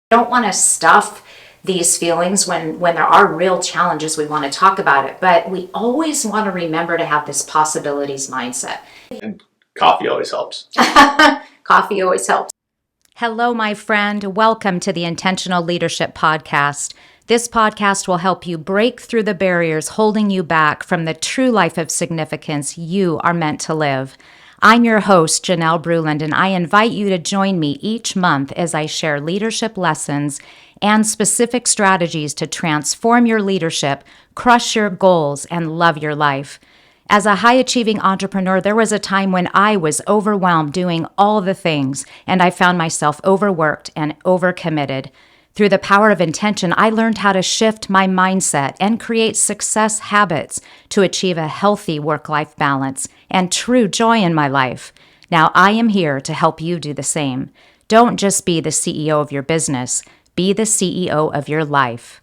Don't want to stuff these feelings when there are real challenges. We want to talk about it, but we always want to remember to have this possibilities mindset. And coffee always helps. Coffee always helps. Hello, my friend. Welcome to the Intentional Leadership Podcast. This podcast will help you break through the barriers holding you back from the true life of significance you are meant to live. I'm your host, Janelle Bruland, and I invite you to join me each month as I share leadership lessons and specific strategies to transform your leadership, crush your goals, and love your life. As a high-achieving entrepreneur, there was a time when I was overwhelmed doing all the things, and I found myself overworked and overcommitted. Through the power of intention, I learned how to shift my mindset and create success habits to achieve a healthy work-life balance and true joy in my life. Now, I am here to help you do the same. Don't just be the CEO of your business. Be the CEO of your life.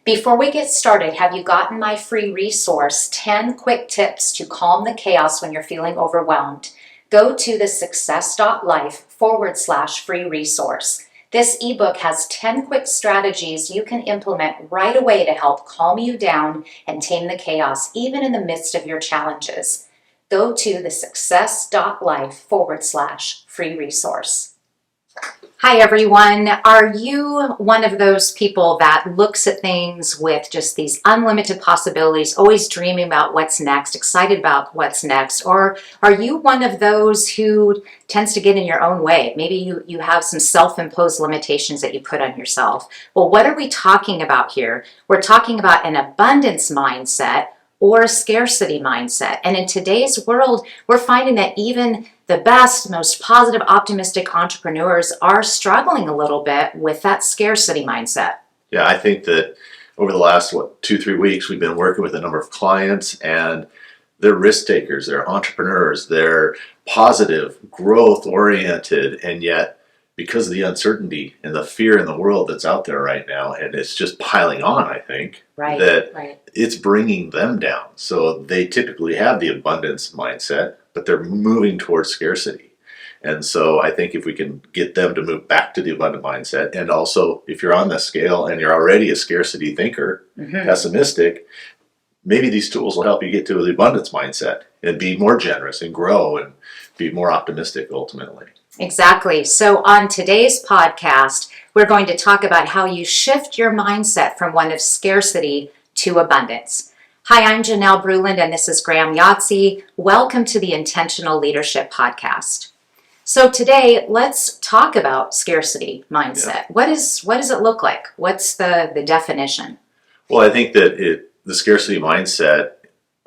Before we get started, have you gotten my free resource, 10 quick tips to calm the chaos when you're feeling overwhelmed? Go to thesuccess.life/free resource. This ebook has 10 quick strategies you can implement right away to help calm you down and tame the chaos, even in the midst of your challenges. Go to thesuccess.life/free resource. Hi, everyone. Are you one of those people that looks at things with just these unlimited possibilities, always dreaming about what's next, excited about what's next? Or are you one of those who tends to get in your own way? Maybe you have some self-imposed limitations that you put on yourself. Well, what are we talking about here? We're talking about an abundance mindset or a scarcity mindset. And in today's world, we're finding that even the best, most positive, optimistic entrepreneurs are struggling a little bit with that scarcity mindset. Yeah, I think that over the last, 2-3 weeks, we've been working with a number of clients, and they're risk takers, they're entrepreneurs, they're positive, growth oriented, and yet because of the uncertainty and the fear in the world that's out there right now, and it's just piling on, I think, that it's bringing them down. So they typically have the abundance mindset, but they're moving towards scarcity. And so I think if we can get them to move back to the abundant mindset, and also if you're on the scale and you're already a scarcity thinker, pessimistic, maybe these tools will help you get to the abundance mindset and be more generous and grow and be more optimistic ultimately. Exactly. So on today's podcast, we're going to talk about how you shift your mindset from one of scarcity to abundance. Hi, I'm Janelle Bruland, and this is Graham Yahtzee. Welcome to the Intentional Leadership Podcast. So today, let's talk about scarcity mindset. What does it look like? What's the definition? Well, I think that the scarcity mindset,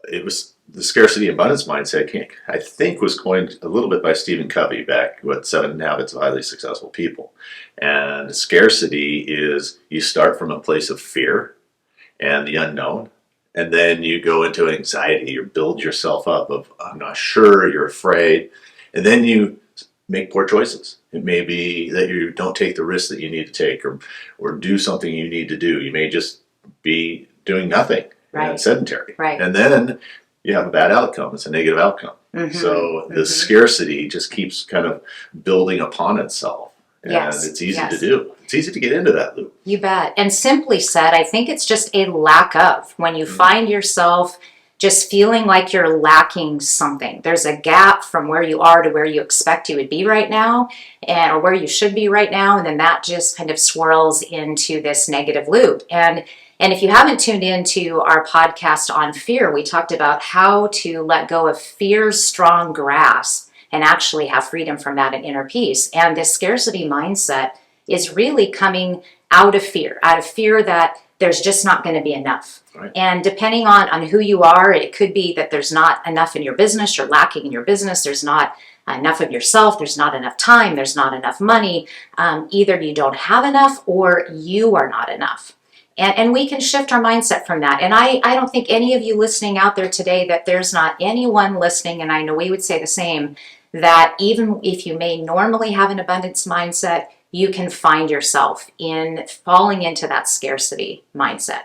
the scarcity abundance mindset, I think was coined a little bit by Stephen Covey back, 7 Habits of Highly Successful People. And scarcity is you start from a place of fear and the unknown, and then you go into anxiety, you build yourself up of, I'm not sure, you're afraid, and then you make poor choices. It may be that you don't take the risks that you need to take or do something you need to do. You may just be doing nothing and sedentary. And then you have a bad outcome. It's a negative outcome. So the scarcity just keeps kind of building upon itself. And it's easy to do. It's easy to get into that loop. You bet. And simply said, I think it's just a lack of. When you find yourself just feeling like you're lacking something, there's a gap from where you are to where you expect you would be right now, or where you should be right now, and then that just kind of swirls into this negative loop. And if you haven't tuned into our podcast on fear, we talked about how to let go of fear's strong grasp and actually have freedom from that and inner peace. And this scarcity mindset is really coming out of fear that there's just not going to be enough. And depending on who you are, it could be that there's not enough in your business, you're lacking in your business, there's not enough of yourself, there's not enough time, there's not enough money. Either you don't have enough or you are not enough. And we can shift our mindset from that. And I don't think any of you listening out there today, that there's not anyone listening, and I know we would say the same, that even if you may normally have an abundance mindset, you can find yourself in falling into that scarcity mindset.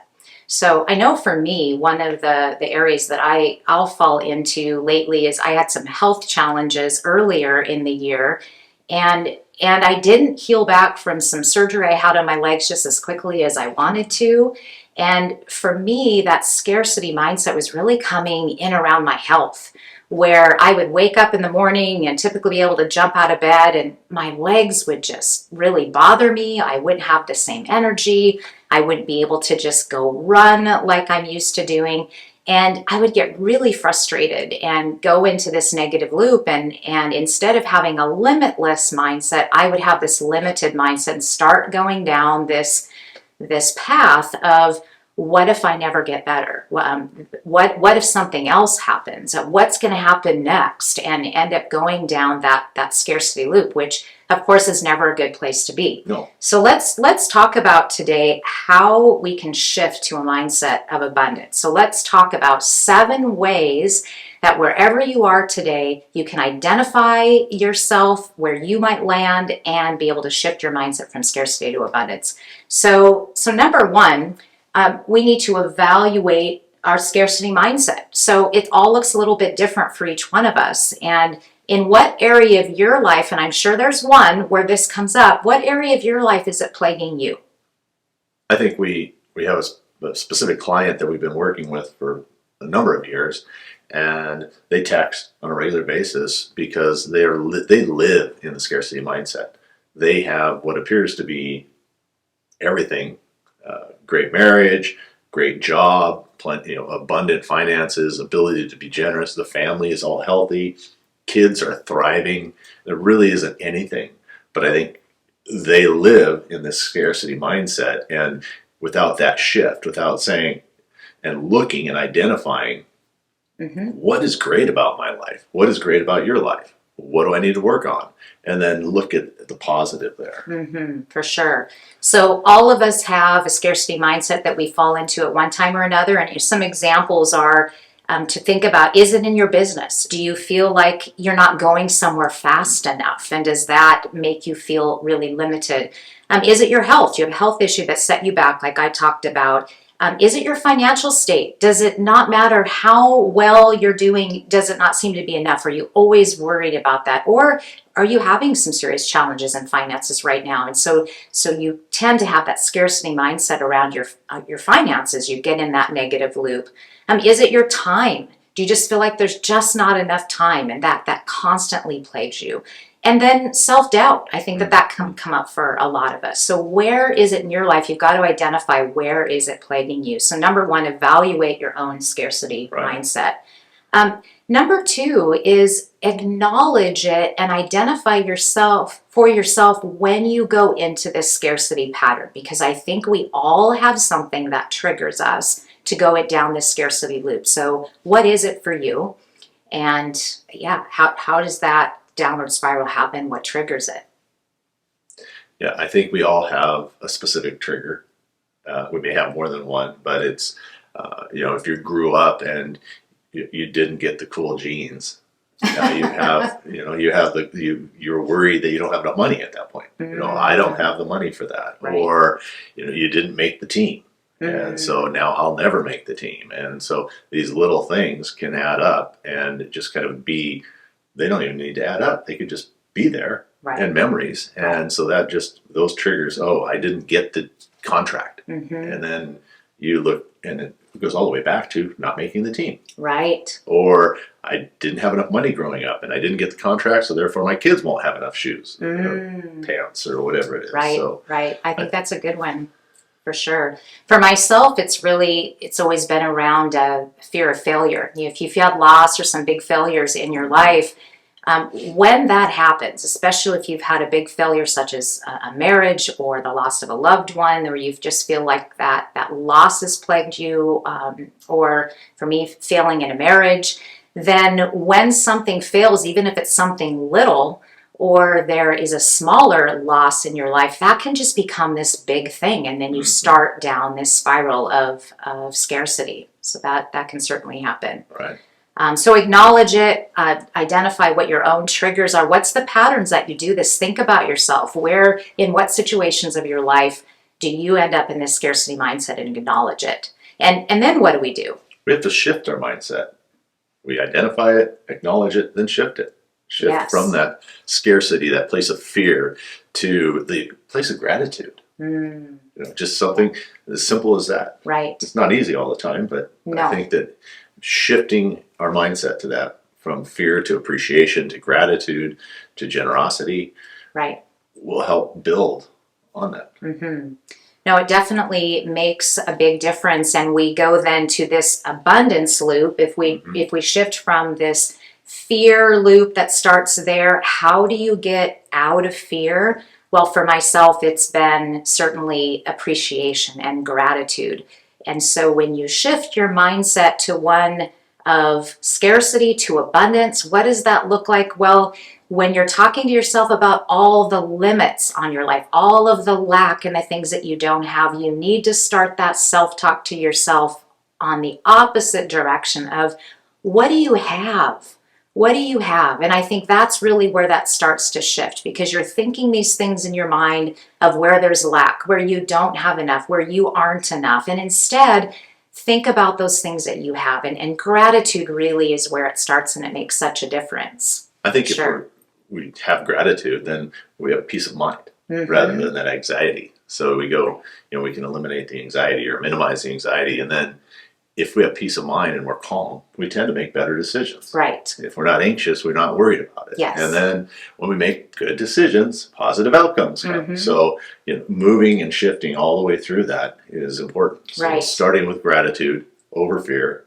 So I know for me, one of the areas that I'll fall into lately is I had some health challenges earlier in the year. And And I didn't heal back from some surgery I had on my legs just as quickly as I wanted to. And for me, that scarcity mindset was really coming in around my health, where I would wake up in the morning and typically be able to jump out of bed, and my legs would just really bother me. I wouldn't have the same energy. I wouldn't be able to just go run like I'm used to doing. And I would get really frustrated and go into this negative loop. And instead of having a limitless mindset, I would have this limited mindset and start going down this path of, what if I never get better? What if something else happens? What's going to happen next? And end up going down that scarcity loop, which of course is never a good place to be. No. So let's talk about today how we can shift to a mindset of abundance. So let's talk about 7 ways that wherever you are today, you can identify yourself, where you might land, and be able to shift your mindset from scarcity to abundance. So number 1, we need to evaluate our scarcity mindset. So it all looks a little bit different for each one of us. And in what area of your life, and I'm sure there's one where this comes up, what area of your life is it plaguing you? I think we have a specific client that we've been working with for a number of years, and they text on a regular basis because they live in the scarcity mindset. They have what appears to be everything: great marriage, great job, plenty, abundant finances, ability to be generous. The family is all healthy. Kids are thriving. There really isn't anything. But I think they live in this scarcity mindset. And without that shift, without saying and looking and identifying, what is great about my life? What is great about your life? What do I need to work on? And then look at the positive there. For sure. So all of us have a scarcity mindset that we fall into at one time or another. And some examples are to think about, is it in your business? Do you feel like you're not going somewhere fast enough? And does that make you feel really limited? Is it your health? Do you have a health issue that set you back, like I talked about? Is it your financial state? Does it not matter how well you're doing? Does it not seem to be enough? Are you always worried about that? Or are you having some serious challenges in finances right now? And so you tend to have that scarcity mindset around your finances. You get in that negative loop. Is it your time? Do you just feel like there's just not enough time, and that constantly plagues you? And then self-doubt. I think that can come up for a lot of us. So where is it in your life? You've got to identify, where is it plaguing you? So number 1, evaluate your own scarcity mindset. Number 2 is acknowledge it and identify yourself when you go into this scarcity pattern, because I think we all have something that triggers us to go down this scarcity loop. So what is it for you? And how does that downward spiral happen? What triggers it? Yeah, I think we all have a specific trigger. We may have more than one, but it's if you grew up and you didn't get the cool jeans, you're worried that you don't have enough money at that point. I don't have the money for that, right. Or you didn't make the team, and so now I'll never make the team. And so these little things can add up and just kind of be. They don't even need to add up. They could just be there, and memories. And so that just, those triggers, I didn't get the contract. And then you look, and it goes all the way back to not making the team. Right. Or I didn't have enough money growing up, and I didn't get the contract, so therefore my kids won't have enough shoes, pants, or whatever it is. Right, so, right. I think that's a good one. For sure. For myself, it's always been around fear of failure. If you've had loss or some big failures in your life, when that happens, especially if you've had a big failure such as a marriage or the loss of a loved one, or you just feel like that loss has plagued you, or for me, failing in a marriage, then when something fails, even if it's something little, or there is a smaller loss in your life, that can just become this big thing. And then you start down this spiral of scarcity. So that can certainly happen. Right. So acknowledge it, identify what your own triggers are. What's the patterns that you do this? Think about yourself. In what situations of your life do you end up in this scarcity mindset, and acknowledge it? And then what do? We have to shift our mindset. We identify it, acknowledge it, then shift it. Shift Yes. from that scarcity, that place of fear, to the place of gratitude. Just something as simple as that. Right. It's not easy all the time, but No. I think that shifting our mindset to that, from fear to appreciation to gratitude to generosity, Right. will help build on that. No, it definitely makes a big difference. And we go then to this abundance loop. If we shift from this fear loop that starts there, how do you get out of fear? Well, for myself, it's been certainly appreciation and gratitude. And so when you shift your mindset to one of scarcity to abundance, what does that look like? Well, when you're talking to yourself about all the limits on your life, all of the lack and the things that you don't have, you need to start that self-talk to yourself on the opposite direction of, what do you have? What do you have? And I think that's really where that starts to shift, because you're thinking these things in your mind of where there's lack, where you don't have enough, where you aren't enough. And instead, think about those things that you have. And gratitude really is where it starts, and it makes such a difference. I think Sure. if we have gratitude, then we have peace of mind rather than that anxiety. So we go, we can eliminate the anxiety or minimize the anxiety. And then if we have peace of mind and we're calm, we tend to make better decisions. Right. If we're not anxious, we're not worried about it. Yes. And then when we make good decisions, positive outcomes come. So moving and shifting all the way through that is important. So Right. starting with gratitude over fear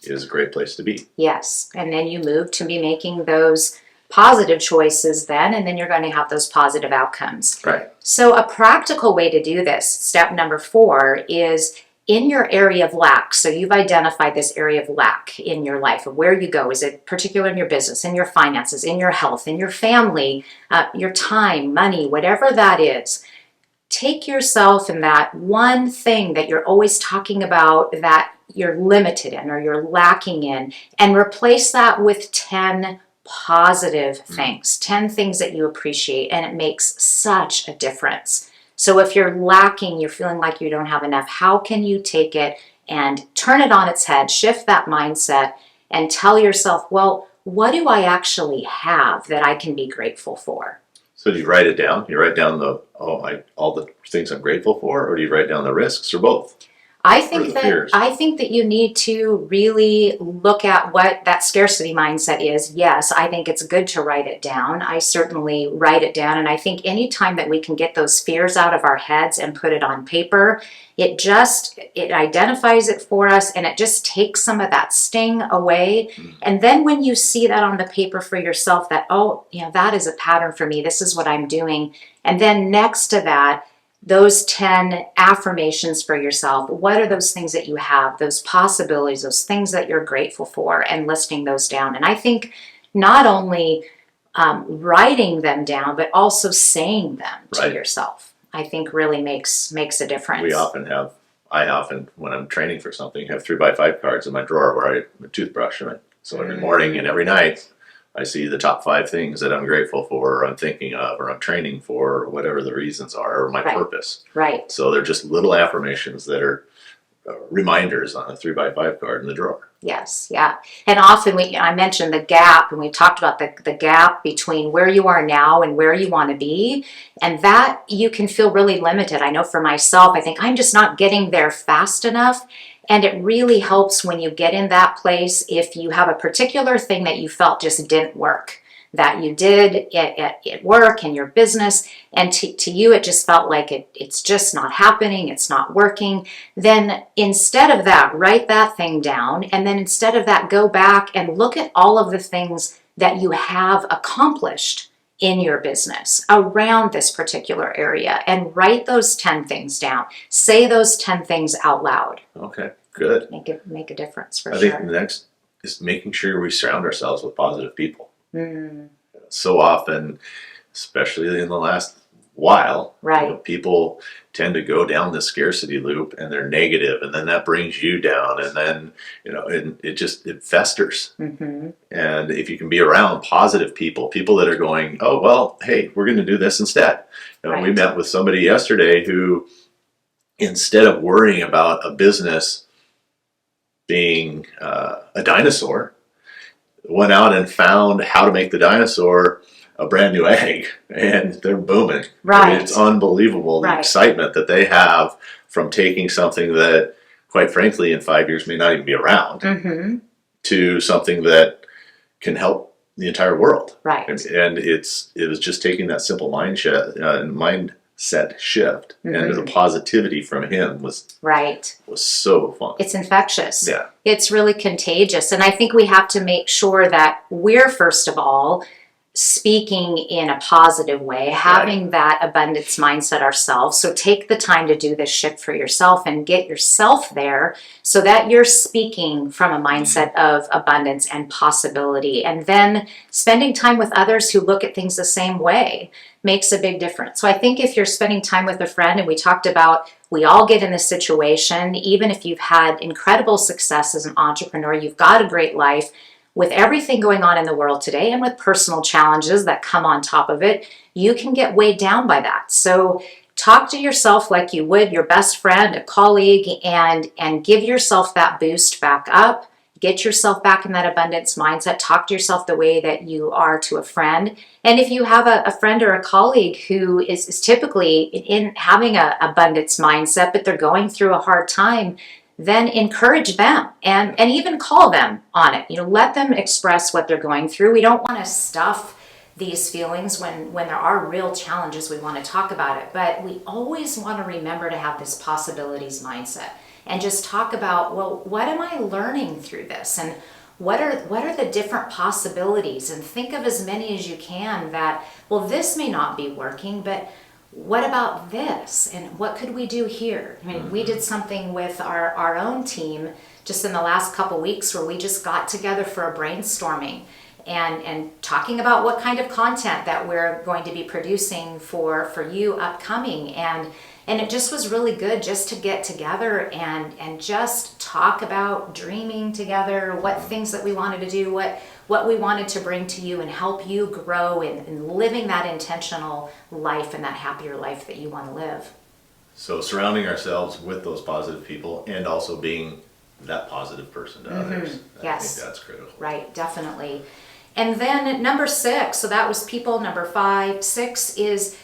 is a great place to be. Yes. And then you move to be making those positive choices then, and then you're going to have those positive outcomes. Right. So a practical way to do this, step number 4, is in your area of lack. So you've identified this area of lack in your life, of where you go. Is it particular in your business, in your finances, in your health, in your family, your time, money, whatever that is? Take yourself in that one thing that you're always talking about that you're limited in or you're lacking in, and replace that with 10 positive things, 10 things that you appreciate, and it makes such a difference. So if you're lacking, you're feeling like you don't have enough, how can you take it and turn it on its head, shift that mindset, and tell yourself, well, what do I actually have that I can be grateful for? So do you write it down? You write down all the things I'm grateful for, or do you write down the risks, or both? I Or think the that fears? I think that you need to really look at what that scarcity mindset is. Yes, I think it's good to write it down. I certainly write it down, and I think anytime that we can get those fears out of our heads and put it on paper, it identifies it for us, and it just takes some of that sting away. And then when you see that on the paper for yourself, that that is a pattern for me. This is what I'm doing. And then next to that, those 10 affirmations for yourself. What are those things that you have, those possibilities, those things that you're grateful for, and listing those down. And I think not only writing them down, but also saying them to Right. yourself, I think really makes a difference. I often, when I'm training for something, have 3x5 cards in my drawer where I have a toothbrush. So every morning and every night, I see the top 5 things that I'm grateful for, or I'm thinking of, or I'm training for, or whatever the reasons are, or my Right. purpose. Right. So they're just little affirmations that are reminders on a 3x5 card in the drawer. Yes, yeah. And often I mentioned the gap, and we talked about the gap between where you are now and where you want to be. And that you can feel really limited. I know for myself, I think I'm just not getting there fast enough. And it really helps when you get in that place if you have a particular thing that you felt just didn't work, that you did at work and your business, and to you it just felt like it's just not happening, it's not working. Then instead of that, write that thing down, and then instead of that, go back and look at all of the things that you have accomplished in your business around this particular area, and write those 10 things down. Say those 10 things out loud. Okay, good. Make a difference for I sure. think the next is making sure we surround ourselves with positive people. So often, especially in the last while, Right. people tend to go down the scarcity loop, and they're negative, and then that brings you down, and then and it festers. And if you can be around positive people that are going, oh well, hey, we're going to do this instead. We Right. met with somebody yesterday who, instead of worrying about a business being a dinosaur, went out and found how to make the dinosaur a brand new egg, and they're booming. Right. It's unbelievable the Right. excitement that they have from taking something that, quite frankly, in 5 years may not even be around, Mm-hmm. to something that can help the entire world. Right. And it was just taking that simple mindset shift, and Mm-hmm. the positivity from him was Right. so fun. It's infectious. Yeah. It's really contagious. And I think we have to make sure that we're, first of all, speaking in a positive way, having that abundance mindset ourselves. So take the time to do this shift for yourself and get yourself there so that you're speaking from a mindset of abundance and possibility. And then spending time with others who look at things the same way makes a big difference. So I think if you're spending time with a friend, and we talked about, we all get in this situation, even if you've had incredible success as an entrepreneur, you've got a great life, with everything going on in the world today and with personal challenges that come on top of it, you can get weighed down by that. So talk to yourself like you would your best friend, a colleague, and give yourself that boost back up. Get yourself back in that abundance mindset. Talk to yourself the way that you are to a friend. And if you have a friend or a colleague who is typically in having an abundance mindset, but they're going through a hard time, then encourage them and even call them on it. Let them express what they're going through. We don't want to stuff these feelings when there are real challenges. We want to talk about it, but we always want to remember to have this possibilities mindset and just talk about, well, what am I learning through this? And what are the different possibilities? And think of as many as you can that, well, this may not be working, but what about this? And what could we do here? I mean, we did something with our own team just in the last couple weeks where we just got together for a brainstorming and talking about what kind of content that we're going to be producing for you upcoming. And it just was really good just to get together and just talk about dreaming together, what things that we wanted to do, what we wanted to bring to you and help you grow in living that intentional life and that happier life that you want to live. So surrounding ourselves with those positive people and also being that positive person to others. Yes. I think that's critical. Right, definitely. And then number 6, so that was people. Number 5, 6 is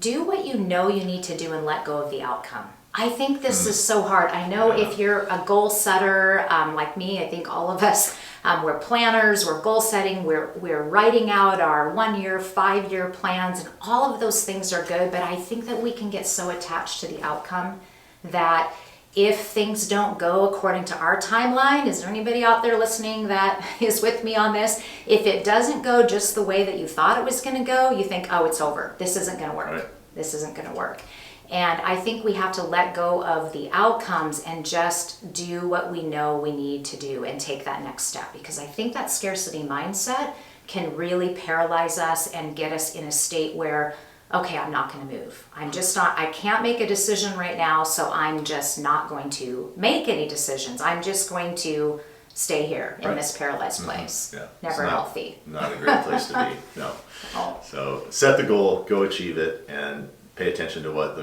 do what you know you need to do and let go of the outcome. I think this is so hard. I know if you're a goal setter like me, I think all of us, we're planners, we're goal setting, we're writing out our 1-year, 5-year plans, and all of those things are good, but I think that we can get so attached to the outcome that if things don't go according to our timeline, is there anybody out there listening that is with me on this? If it doesn't go just the way that you thought it was going to go, you think, oh, it's over. This isn't going to work. Right. This isn't going to work. And I think we have to let go of the outcomes and just do what we know we need to do and take that next step. Because I think that scarcity mindset can really paralyze us and get us in a state where, okay, I'm not going to move. I can't make a decision right now, so I'm just not going to make any decisions. I'm just going to stay here in this paralyzed place. Yeah. Never healthy. Not a great place to be. No. Oh. So set the goal, go achieve it, and pay attention to what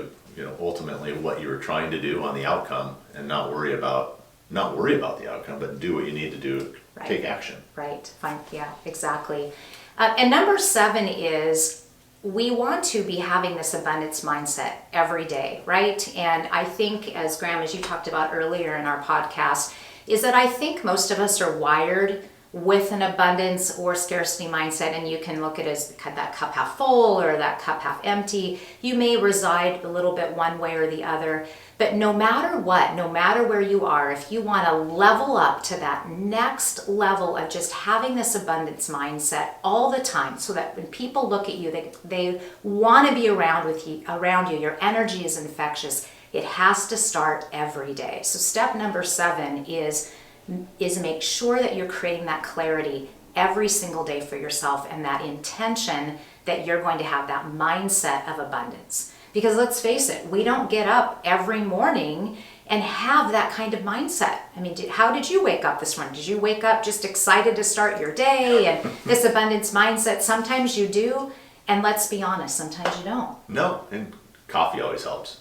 ultimately what you were trying to do on the outcome, and not worry about the outcome, but do what you need to do. Right. Take action. Right. Fine. Yeah, exactly. And number 7 is we want to be having this abundance mindset every day, right? And I think, as Graham, as you talked about earlier in our podcast, is that I think most of us are wired with an abundance or scarcity mindset, and you can look at it as that cup half full or that cup half empty. You may reside a little bit one way or the other, but no matter what, no matter where you are, if you want to level up to that next level of just having this abundance mindset all the time, so that when people look at you, they want to be around you, your energy is infectious. It has to start every day. So step number 7 is make sure that you're creating that clarity every single day for yourself and that intention that you're going to have that mindset of abundance. Because let's face it, we don't get up every morning and have that kind of mindset. I mean, how did you wake up this morning? Did you wake up just excited to start your day and this abundance mindset? Sometimes you do, and let's be honest, sometimes you don't. No, and coffee always helps.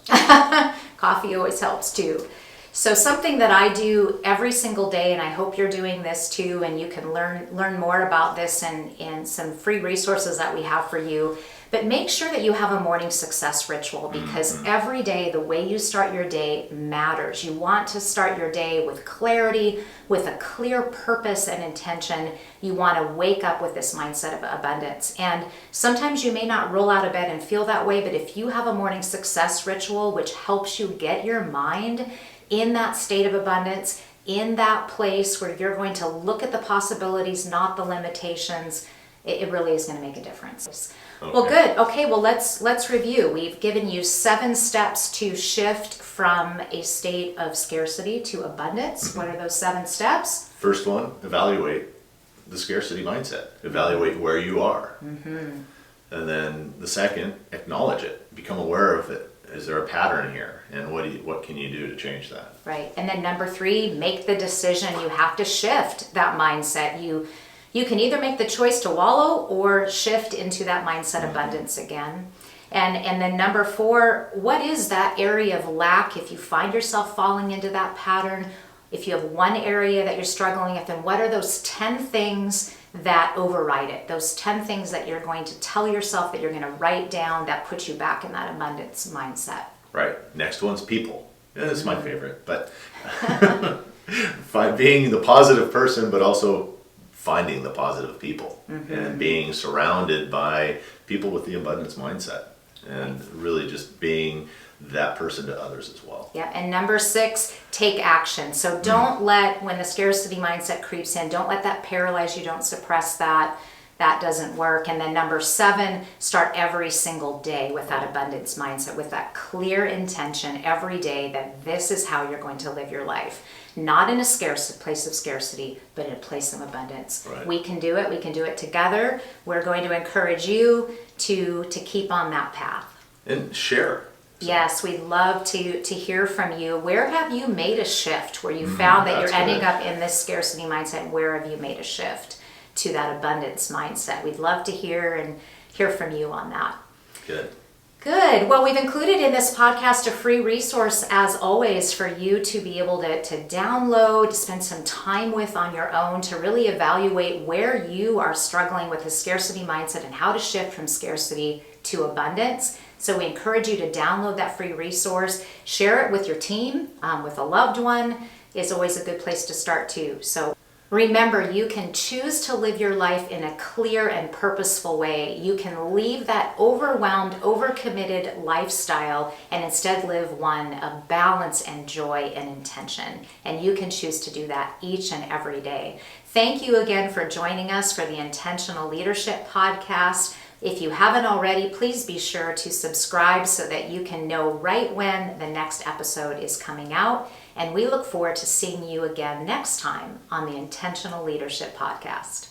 Coffee always helps too. So something that I do every single day, and I hope you're doing this too, and you can learn more about this in some free resources that we have for you. But make sure that you have a morning success ritual, because every day, the way you start your day matters. You want to start your day with clarity, with a clear purpose and intention. You want to wake up with this mindset of abundance. And sometimes you may not roll out of bed and feel that way, but if you have a morning success ritual, which helps you get your mind in that state of abundance, in that place where you're going to look at the possibilities, not the limitations, it really is going to make a difference. Okay. Well, good. Okay, well, let's review. We've given you 7 steps to shift from a state of scarcity to abundance. What are those 7 steps? First one, evaluate the scarcity mindset. Evaluate where you are. And then the second, acknowledge it. Become aware of it. Is there a pattern here? And what can you do to change that? Right. And then number 3, make the decision. You have to shift that mindset. You can either make the choice to wallow or shift into that mindset abundance again. And then number 4, what is that area of lack? If you find yourself falling into that pattern, if you have one area that you're struggling with, then what are those 10 things that override it? Those 10 things that you're going to tell yourself that you're going to write down that put you back in that abundance mindset. Right. Next one's people. Yeah, that's my favorite. But being the positive person, but also finding the positive people and being surrounded by people with the abundance mindset, and really just being that person to others as well. Yeah, and number 6, take action. So don't let, when the scarcity mindset creeps in, don't let that paralyze you, don't suppress that. That doesn't work. And then number 7, start every single day with that abundance mindset, with that clear intention every day that this is how you're going to live your life. Not in a place of scarcity, but in a place of abundance. Right. We can do it. We can do it together. We're going to encourage you to keep on that path. And share. Yes, we'd love to hear from you. Where have you made a shift where you found that you're ending up in this scarcity mindset? Where have you made a shift to that abundance mindset? We'd love to hear from you on that. Good. Well, we've included in this podcast a free resource, as always, for you to be able to download, spend some time with on your own, to really evaluate where you are struggling with the scarcity mindset and how to shift from scarcity to abundance. So we encourage you to download that free resource, share it with your team, with a loved one is always a good place to start too. So remember, you can choose to live your life in a clear and purposeful way. You can leave that overwhelmed, overcommitted lifestyle and instead live one of balance and joy and intention. And you can choose to do that each and every day. Thank you again for joining us for the Intentional Leadership Podcast. If you haven't already, please be sure to subscribe so that you can know right when the next episode is coming out. And we look forward to seeing you again next time on the Intentional Leadership Podcast.